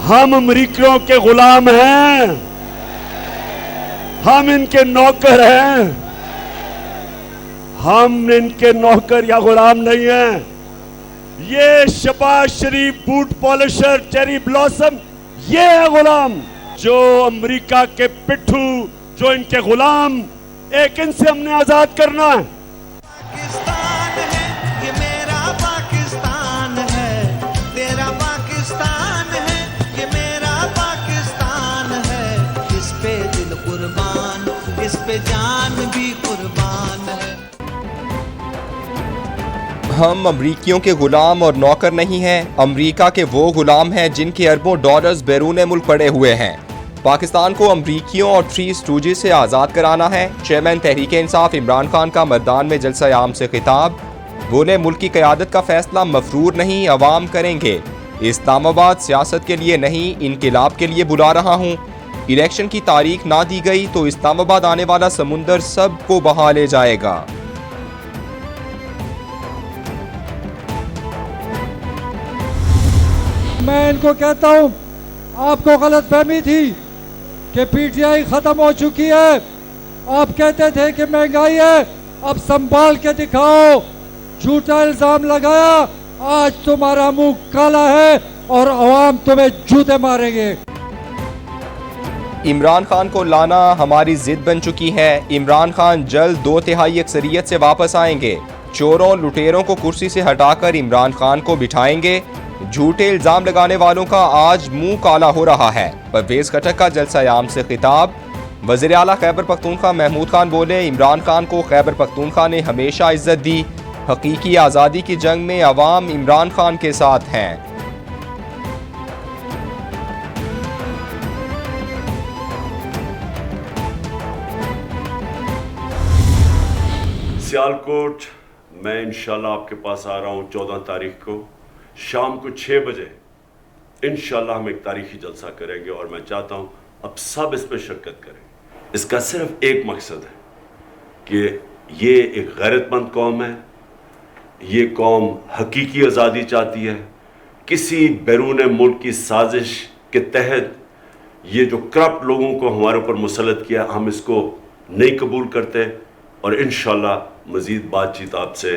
हम अमरीकियों के गुलाम हैं, हम इनके नौकर हैं, हम इनके नौकर या गुलाम नहीं हैं। ये शहबाज शरीफ बूट पॉलिशर चेरी ब्लॉसम ये है गुलाम, जो अमेरिका के पिट्ठू, जो इनके गुलाम, एक इनसे हमने आजाद करना है। पाकिस्तान है ये मेरा पाकिस्तान है, तेरा पाकिस्तान है ये मेरा पाकिस्तान है, इस पे दिल कुर्बान, इस पे जान भी कुर्बान है। हम अमरीकियों के गुलाम और नौकर नहीं हैं। अमरीका के वो गुलाम हैं जिनके अरबों डॉलर्स बैरून मुल्क पड़े हुए हैं। पाकिस्तान को अमरीकियों और थ्री स्टूजेस से आज़ाद कराना है। चेयरमैन तहरीक इंसाफ इमरान खान का मर्दान में जलसा आम से खिताब। बोले, मुल्क की क़यादत का फैसला मफरूर नहीं, अवाम करेंगे। इस्लामाबाद सियासत के लिए नहीं, इनकलाब के लिए बुला रहा हूँ। इलेक्शन की तारीख ना दी गई तो इस्लामाबाद आने वाला समुंदर सबको बहा ले जाएगा। मैं इनको कहता हूं, आपको गलतफहमी थी कि पीटीआई खत्म हो चुकी है। आप कहते थे कि महंगाई है, अब संभाल के दिखाओ। झूठा इल्जाम लगाया, आज तुम्हारा मुंह काला है और अवाम तुम्हें जूते मारेंगे। इमरान खान को लाना हमारी जिद बन चुकी है। इमरान खान जल्द 2/3 अक्सरियत से वापस आएंगे। चोरों लुटेरों को कुर्सी से हटाकर इमरान खान को बिठाएंगे। झूठे इल्जाम लगाने वालों का आज मुंह काला हो रहा है। परवेज खटक का जलसा आम से खिताब। वज़ीर आला खैबर पख्तूनख्वा महमूद खान बोले, इमरान खान को खैबर पख्तूनख्वा ने हमेशा इज्जत दी। हकीकी आज़ादी की जंग में अवाम इमरान खान के साथ हैं। सियालकोट मैं इंशाल्लाह आपके पास आ रहा हूँ 14 तारीख को शाम को 6 बजे। इंशाल्लाह हम एक तारीखी जलसा करेंगे और मैं चाहता हूँ अब सब इस पर शिरकत करें। इसका सिर्फ एक मकसद है कि ये एक गैरतमंद कौम है, ये कौम हकीकी आज़ादी चाहती है। किसी बैरून मुल्क की साजिश के तहत ये जो करप्ट लोगों को हमारे ऊपर मुसल्लत किया, हम इसको नहीं कबूल करते और इंशाल्लाह मज़ीद बातचीत आपसे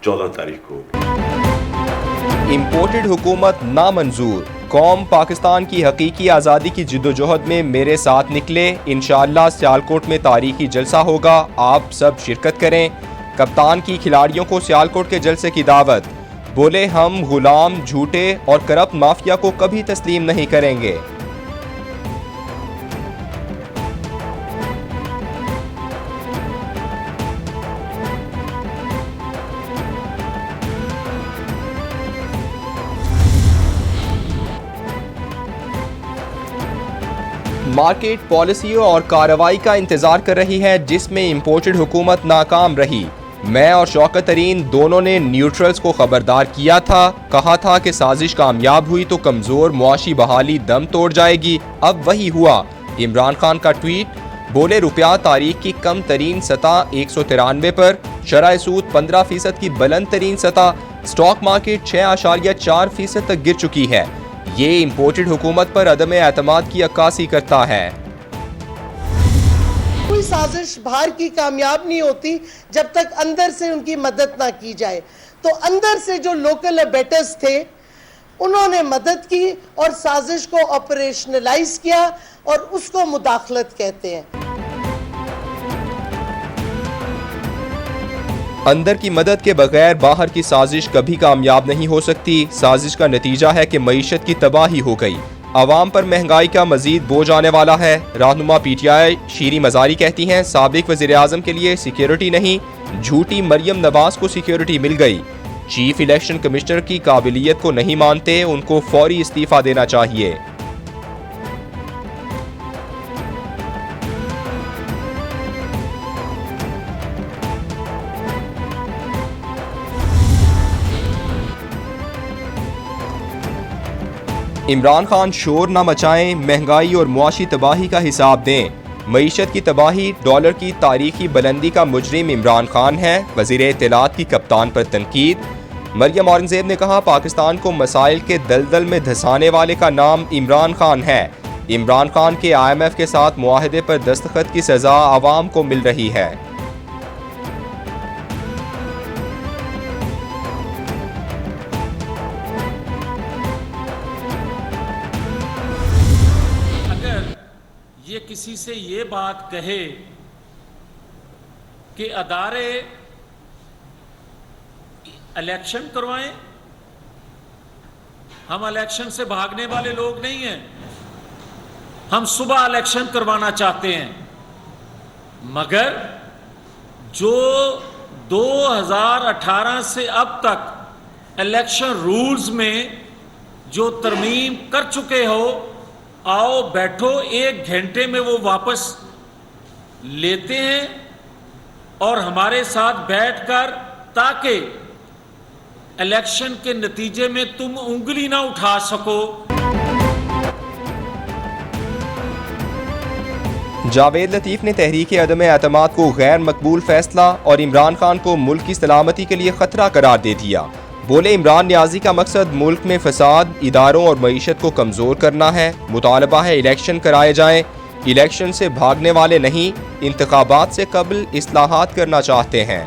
14 तारीख को होगी। इम्पोर्टेड हुकूमत नामंजूर। कौम पाकिस्तान की हकीकी आज़ादी की जिद्दोजहद में मेरे साथ निकले। इंशाअल्लाह सियालकोट में तारीखी जलसा होगा, आप सब शिरकत करें। कप्तान की खिलाड़ियों को सियालकोट के जलसे की दावत। बोले, हम गुलाम, झूठे और करप्ट माफिया को कभी तस्लीम नहीं करेंगे। मार्केट पॉलिसी और कार्रवाई का इंतजार कर रही है जिसमें इम्पोर्टेड हुकूमत नाकाम रही। मैं और शौकत तरीन दोनों ने न्यूट्रल्स को खबरदार किया था, कहा था कि साजिश कामयाब हुई तो कमजोर मुआशी बहाली दम तोड़ जाएगी। अब वही हुआ। इमरान खान का ट्वीट। बोले, रुपया तारीख की कम तरीन सतह 193 पर, शरह सूद 15% की बुलंद तरीन सतह, स्टॉक मार्केट 6.4% तक गिर चुकी है। ये इम्पोर्टेड हुकूमत पर अदम एतमाद की अक्कासी करता है। कोई साजिश बाहर की कामयाब नहीं होती जब तक अंदर से उनकी मदद ना की जाए। तो अंदर से जो लोकल अबेटर्स थे उन्होंने मदद की और साजिश को ऑपरेशनलाइज किया और उसको मुदाखलत कहते हैं। अंदर की मदद के बगैर बाहर की साजिश कभी कामयाब नहीं हो सकती। साजिश का नतीजा है कि मईशत की तबाही हो गई। आवाम पर महंगाई का मजीद बोझ आने वाला है। रहनुमा पीटीआई शीरी मजारी कहती हैं, साबिक वज़ीर आज़म के लिए सिक्योरिटी नहीं, झूठी मरियम नवाज को सिक्योरिटी मिल गई। चीफ इलेक्शन कमिश्नर की काबिलियत को नहीं मानते, उनको फौरी इस्तीफा देना चाहिए। इमरान खान शोर न मचाएं, महंगाई और मुआशी तबाही का हिसाब दें। मईशत की तबाही, डॉलर की तारीखी बुलंदी का मुजरिम इमरान खान है। वज़ीर इत्तलात की कप्तान पर तनकीद। मरियम औरंगजेब ने कहा, पाकिस्तान को मसाइल के दलदल में धंसाने वाले का नाम इमरान खान है। इमरान खान के IMF के साथ मुआहदे पर दस्तखत की सजा आवाम को मिल रही है। अगर ये किसी से ये बात कहे कि अदारे इलेक्शन करवाएं, हम इलेक्शन से भागने वाले लोग नहीं हैं, हम सुबह इलेक्शन करवाना चाहते हैं, मगर जो 2018 से अब तक इलेक्शन रूल्स में जो तरमीम कर चुके हो, आओ बैठो, 1 घंटे में वो वापस लेते हैं और हमारे साथ बैठकर, ताकि इलेक्शन के नतीजे में तुम उंगली ना उठा सको। जावेद लतीफ ने तहरीक अदम एतमाद को गैर मकबूल फैसला और इमरान खान को मुल्क की सलामती के लिए खतरा करार दे दिया। बोले, इमरान न्याजी का मकसद मुल्क में फसाद, इदारों और मईशत को कमजोर करना है। मुतालबा है इलेक्शन कराए जाएं। इलेक्शन से भागने वाले नहीं, इंतखाबात से कबल इस्लाहात करना चाहते हैं।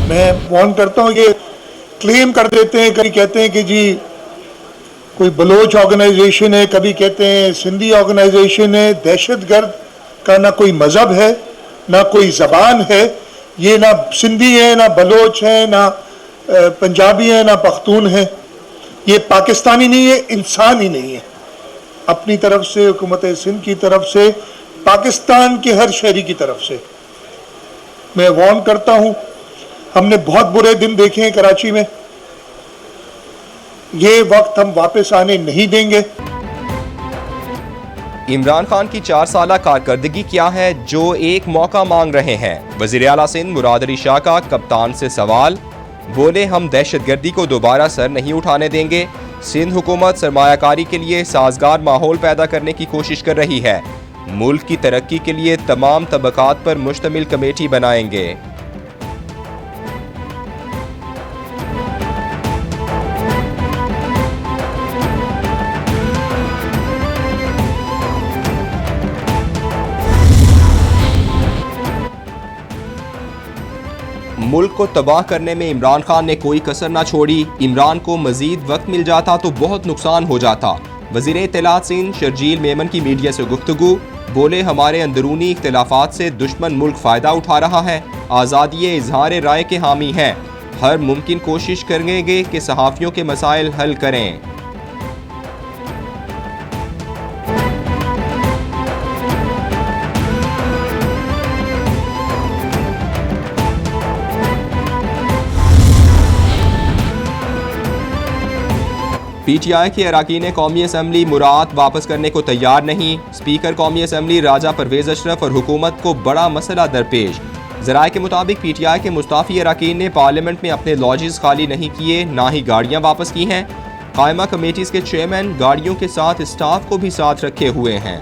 मैं वार्न करता हूँ, ये क्लेम कर देते हैं, कभी कहते हैं कि जी कोई बलोच ऑर्गेनाइजेशन है, कभी कहते हैं सिंधी ऑर्गेनाइजेशन है। दहशतगर्द का ना कोई मज़हब है, ना कोई ज़बान है। ये ना सिंधी है, ना बलोच है, ना पंजाबी है, ना पख्तून है। ये पाकिस्तानी नहीं है, इंसान ही नहीं है। अपनी तरफ से, हुकूमत सिंध की तरफ से, पाकिस्तान के हर शहरी की तरफ से मैं वार्न करता हूँ। हमने बहुत बुरे दिन देखे हैं कराची में, ये वक्त हम वापस आने नहीं देंगे। इमरान खान की 4 साला कारकर्दगी क्या है जो एक मौका मांग रहे हैं? वज़ीर आला सिंध मुराद अली शाह का कप्तान से सवाल। बोले, हम दहशतगर्दी को दोबारा सर नहीं उठाने देंगे। सिंध हुकूमत सरमायाकारी के लिए साजगार माहौल पैदा करने की कोशिश कर रही है। मुल्क की तरक्की के लिए तमाम तबकात पर मुश्तमिल कमेटी बनाएंगे। मुल्क को तबाह करने में इमरान खान ने कोई कसर ना छोड़ी। इमरान को मजीद वक्त मिल जाता तो बहुत नुकसान हो जाता। वज़ीर इत्तलात सिंध शर्जील मेमन की मीडिया से गुफ्तगू। बोले, हमारे अंदरूनी इख्तिलाफात से दुश्मन मुल्क फ़ायदा उठा रहा है। आज़ादी इजहार राय के हामी हैं। हर मुमकिन कोशिश करेंगे कि सहाफ़ियों के मसाइल हल करें। PTI के अराकीन कौमी असम्बली मुराद वापस करने को तैयार नहीं। स्पीकर कौमी असम्बली राजा परवेज अशरफ और हुकूमत को बड़ा मसला दरपेश। ज़राए के मुताबिक PTI के मुस्ताफ़ी अराकीन ने पार्लियामेंट में अपने लॉजेस खाली नहीं किए, ना ही गाड़ियाँ वापस की हैं। कायमा कमेटीज़ के चेयरमैन गाड़ियों के साथ स्टाफ को भी साथ रखे हुए हैं।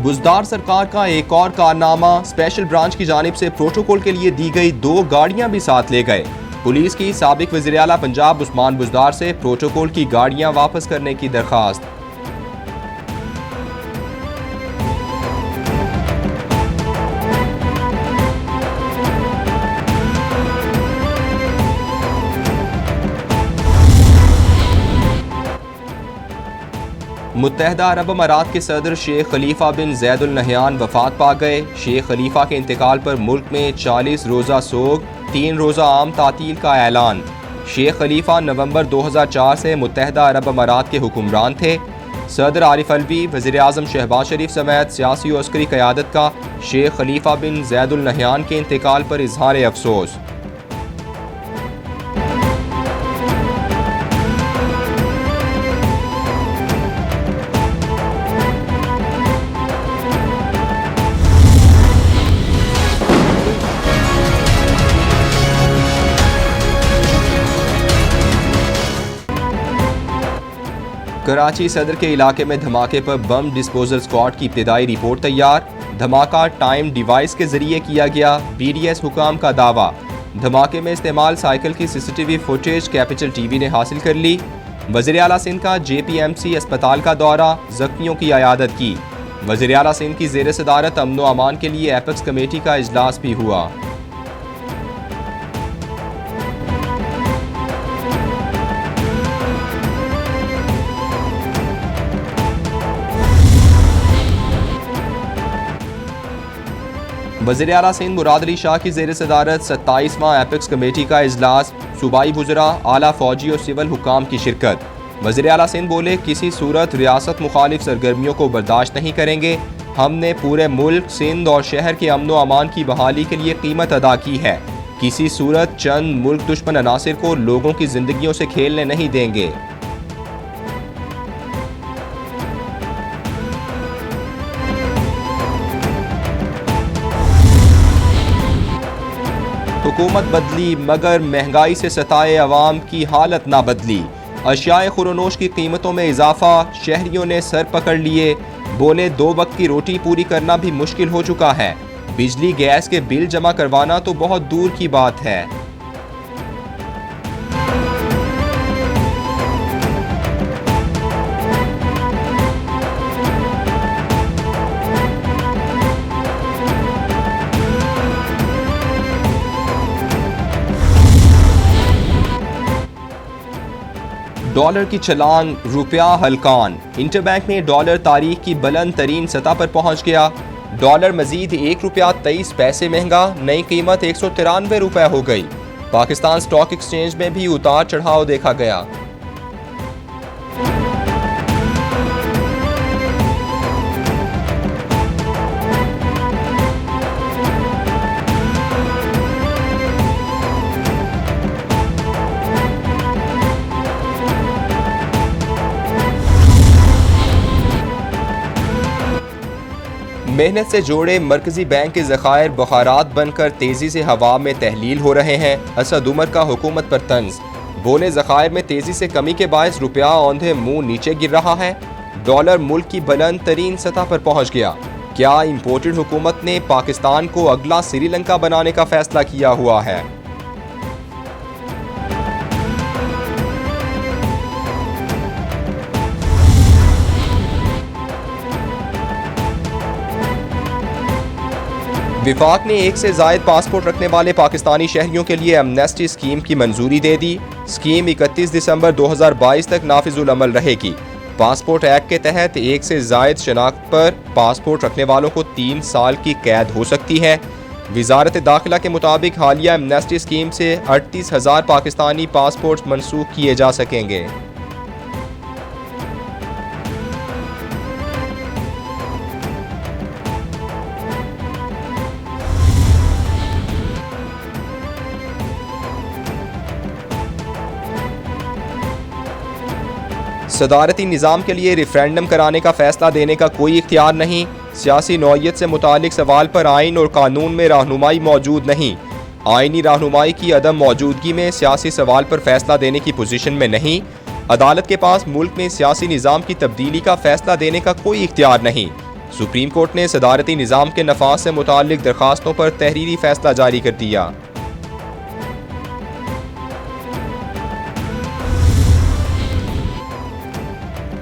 बुज़दार सरकार का एक और कारनामा, स्पेशल ब्रांच की जानिब से प्रोटोकॉल के लिए दी गई 2 गाड़ियां भी साथ ले गए। पुलिस की साबिक वज़ीर आला पंजाब उस्मान बुज़दार से प्रोटोकॉल की गाड़ियां वापस करने की दरख्वास्त। मुत्तहदा अरब अमारात के सदर शेख खलीफा बिन ज़ैद अल नहयान वफात पा गए। शेख खलीफा के इंतकाल पर मुल्क में 40 रोज़ा सोग, 3 रोज़ा आम तातील का ऐलान। शेख खलीफा नवंबर 2004 से मुत्तहदा अरब अमारात के हुक्मरान थे। सदर आरिफ अलवी, वज़ीर आज़म शहबाज शरीफ समेत सियासी और अस्करी क़यादत का शेख खलीफा बिन ज़ैद अल नहयान के इंतकाल पर इजहार अफसोस। कराची सदर के इलाके में धमाके पर बम डिस्पोजल स्क्वाड की इब्तिदाई रिपोर्ट तैयार। धमाका टाइम डिवाइस के जरिए किया गया, BDS हुकाम का दावा। धमाके में इस्तेमाल साइकिल की CCTV फुटेज कैपिटल TV ने हासिल कर ली। वज़ीर आला सिंध का JPMC अस्पताल का दौरा, जख्मियों की अयादत की। वज़ीर आला सिंध की ज़ेर सदारत अमन व अमान के लिए एपेक्स कमेटी का इजलास भी हुआ। वज़ीर आला सिंध मुराद अली शाह की ज़ेर सदारत 27वां एपेक्स कमेटी का इजलास, सूबाई वुज़रा, आला फौजी और सिविल हुकाम की शिरकत। वज़ीर आला सिंध बोले, किसी सूरत रियासत मुखालिफ सरगर्मियों को बर्दाश्त नहीं करेंगे। हमने पूरे मुल्क, सिंध और शहर के अमन व अमान की बहाली के लिए कीमत अदा की है। किसी सूरत चंद मुल्क दुश्मन अनासिर को लोगों की जिंदगियों से खेलने नहीं देंगे। हुकूमत बदली मगर महंगाई से सताए अवाम की हालत ना बदली। अशियाए खुरोनोश की कीमतों में इजाफा, शहरियों ने सर पकड़ लिए। बोले, 2 वक्त की रोटी पूरी करना भी मुश्किल हो चुका है। बिजली गैस के बिल जमा करवाना तो बहुत दूर की बात है। डॉलर की छलांग, रुपया हलकान। इंटरबैंक में डॉलर तारीख की बुलंद तरीन सतह पर पहुंच गया। डॉलर मजीद 1 रुपया 23 पैसे महंगा, नई कीमत 193 रुपए हो गई। पाकिस्तान स्टॉक एक्सचेंज में भी उतार चढ़ाव देखा गया। मेहनत से जोड़े मरकजी बैंक के ज़खायर बुखारात बनकर तेजी से हवा में तहलील हो रहे हैं। असद उमर का हुकूमत पर तंज, बोले, ज़खायर में तेजी से कमी के बायस रुपया औंधे मुंह नीचे गिर रहा है। डॉलर मुल्क की बुलंद तरीन सतह पर पहुंच गया। क्या इंपोर्टेड हुकूमत ने पाकिस्तान को अगला श्रीलंका बनाने का फैसला किया हुआ है? विफाक ने 1 से ज़ायद पासपोर्ट रखने वाले पाकिस्तानी शहरियों के लिए एमनेस्टी स्कीम की मंजूरी दे दी। स्कीम 31 दिसंबर 2022 तक नाफिजुल अमल रहेगी। पासपोर्ट एक्ट के तहत 1 से ज़ायद शनाख्त पर पासपोर्ट रखने वालों को 3 साल की कैद हो सकती है। वजारत दाखिला के मुताबिक हालिया एमनेस्टी स्कीम से 38,000 पाकिस्तानी पासपोर्ट मनसूख किए जा सकेंगे। सदारती निज़ाम के लिए रेफरेंडम कराने का फैसला देने का कोई इख्तियार नहीं। सियासी नौइयत से मुतालिक सवाल पर आइन और कानून में रहनुमाई मौजूद नहीं। आइनी रहनुमाई की अदम मौजूदगी में सियासी सवाल पर फैसला देने की पोजीशन में नहीं। अदालत के पास मुल्क में सियासी निज़ाम की तब्दीली का फैसला देने का कोई इख्तियार नहीं। सुप्रीम कोर्ट ने सदारती निज़ाम के नफाज से मुतालिक दरखास्तों पर तहरीरी फैसला जारी कर दिया।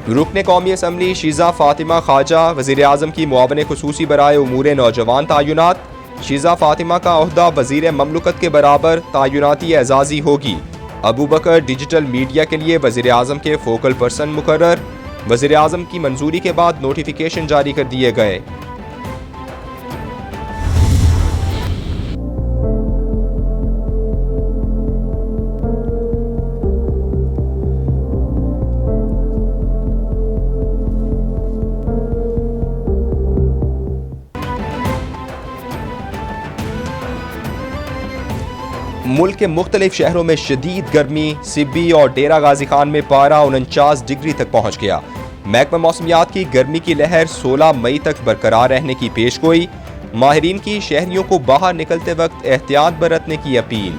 रुकने कौमी असम्बली शीज़ा फातिमा ख्वाजा वज़ीर आज़म की मुआवन खुसूसी बराए उमूर नौजवान तायुनात। शीज़ा फातिमा का ओहदा वज़ीर ममलकत के बराबर तायुनाती एजाज़ी होगी। अबू बकर डिजिटल मीडिया के लिए वज़ीर आज़म के फोकल पर्सन मुकर्रर। वज़ीर आज़म की मंजूरी के बाद नोटिफिकेशन जारी कर दिए गए। मुल्क के मुख्तलिफ शहरों में शदीद गर्मी, सिब्बी और डेरा गाजी खान में पारा 49 डिग्री तक पहुँच गया। महकमा मौसमियात की गर्मी की लहर 16 मई तक बरकरार रहने की पेशगोई। माहिरीन की शहरियों को बाहर निकलते वक्त एहतियात बरतने की अपील।